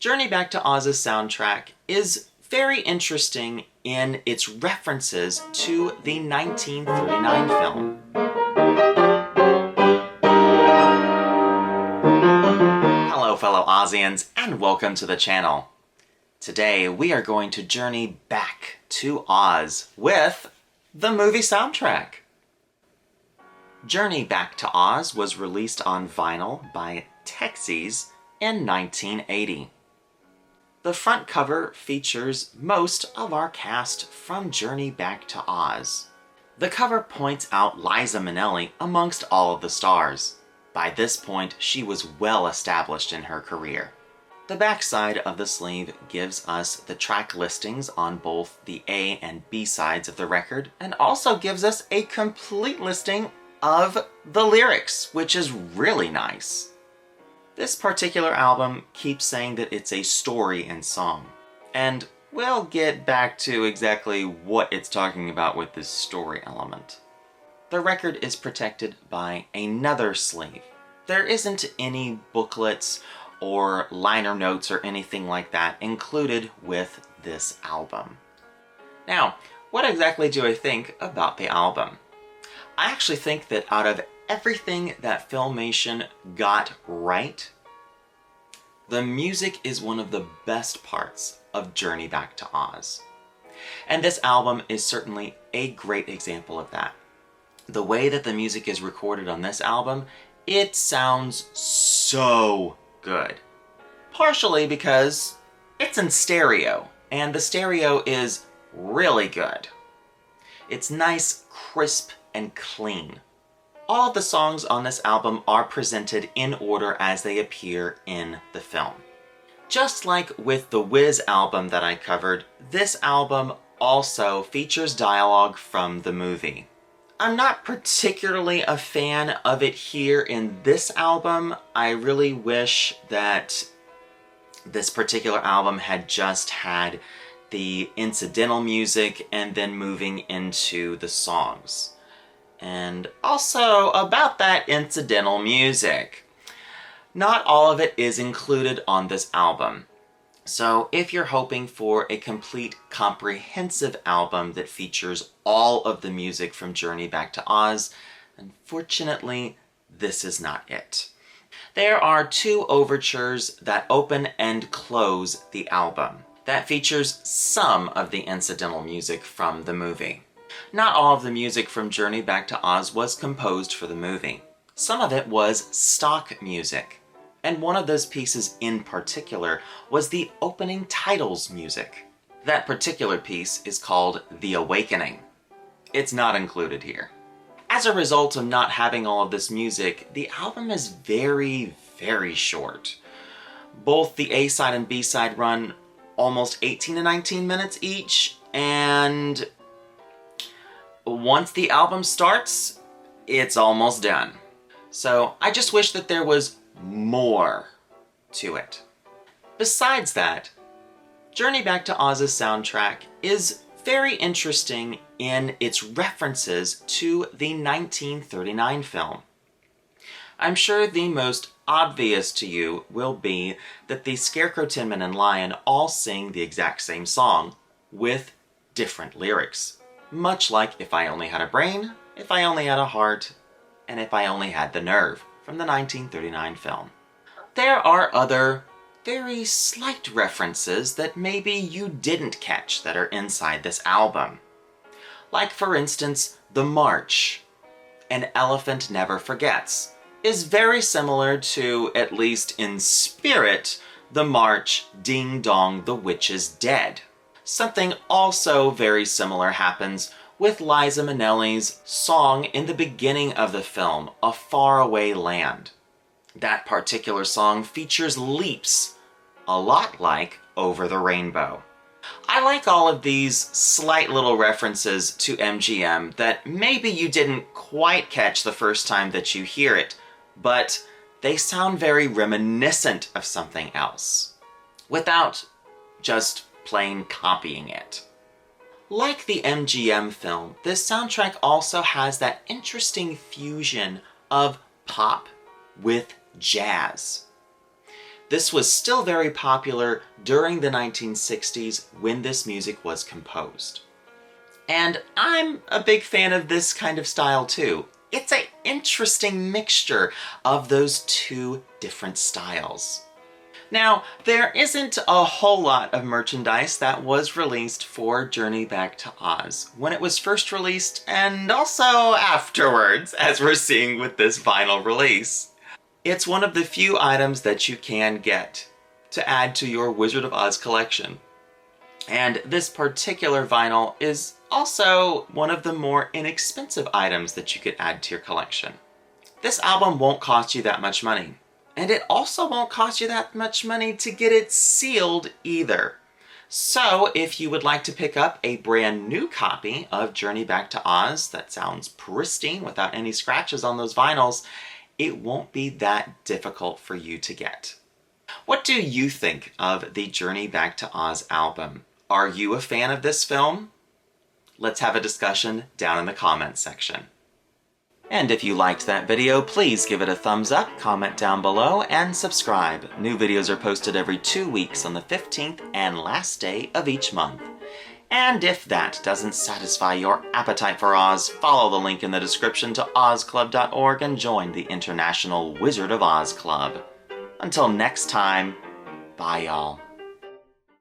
Journey Back to Oz's soundtrack is very interesting in its references to the 1939 film. Hello fellow Ozians, and welcome to the channel. Today we are going to journey back to Oz with the movie soundtrack. Journey Back to Oz was released on vinyl by Texize in 1980. The front cover features most of our cast from Journey Back to Oz. The cover points out Liza Minnelli amongst all of the stars. By this point, she was well established in her career. The backside of the sleeve gives us the track listings on both the A and B sides of the record, and also gives us a complete listing of the lyrics, which is really nice. This particular album keeps saying that it's a story in song, and we'll get back to exactly what it's talking about with this story element. The record is protected by another sleeve. There isn't any booklets or liner notes or anything like that included with this album. Now, what exactly do I think about the album? I actually think that out of everything that Filmation got right, the music is one of the best parts of Journey Back to Oz. And this album is certainly a great example of that. The way that the music is recorded on this album, it sounds so good. Partially because it's in stereo, and the stereo is really good. It's nice, crisp, and clean. All of the songs on this album are presented in order as they appear in the film. Just like with the Wiz album that I covered, this album also features dialogue from the movie. I'm not particularly a fan of it here in this album. I really wish that this particular album had just had the incidental music and then moving into the songs. And also about that incidental music. Not all of it is included on this album. So if you're hoping for a complete, comprehensive album that features all of the music from Journey Back to Oz, unfortunately, this is not it. There are two overtures that open and close the album. That features some of the incidental music from the movie. Not all of the music from Journey Back to Oz was composed for the movie. Some of it was stock music. And one of those pieces in particular was the opening titles music. That particular piece is called The Awakening. It's not included here. As a result of not having all of this music, the album is very, very short. Both the A side and B side run almost 18 to 19 minutes each, and once the album starts, it's almost done. So I just wish that there was more to it. Besides that, Journey Back to Oz's soundtrack is very interesting in its references to the 1939 film. I'm sure the most obvious to you will be that the Scarecrow, Tin Man, and Lion all sing the exact same song with different lyrics. Much like If I Only Had a Brain, If I Only Had a Heart, and If I Only Had the Nerve from the 1939 film. There are other very slight references that maybe you didn't catch that are inside this album. Like for instance, the march, An Elephant Never Forgets, is very similar to, at least in spirit, the march Ding Dong the Witch is Dead. Something also very similar happens with Liza Minnelli's song in the beginning of the film, A Faraway Land. That particular song features leaps, a lot like Over the Rainbow. I like all of these slight little references to MGM that maybe you didn't quite catch the first time that you hear it, but they sound very reminiscent of something else, without just plain copying it. Like the MGM film, this soundtrack also has that interesting fusion of pop with jazz. This was still very popular during the 1960s when this music was composed. And I'm a big fan of this kind of style too. It's an interesting mixture of those two different styles. Now, there isn't a whole lot of merchandise that was released for Journey Back to Oz when it was first released and also afterwards, as we're seeing with this vinyl release. It's one of the few items that you can get to add to your Wizard of Oz collection. And this particular vinyl is also one of the more inexpensive items that you could add to your collection. This album won't cost you that much money. And it also won't cost you that much money to get it sealed either. So if you would like to pick up a brand new copy of Journey Back to Oz that sounds pristine without any scratches on those vinyls, it won't be that difficult for you to get. What do you think of the Journey Back to Oz album? Are you a fan of this film? Let's have a discussion down in the comments section. And if you liked that video, please give it a thumbs up, comment down below, and subscribe. New videos are posted every 2 weeks on the 15th and last day of each month. And if that doesn't satisfy your appetite for Oz, follow the link in the description to ozclub.org and join the International Wizard of Oz Club. Until next time, bye y'all.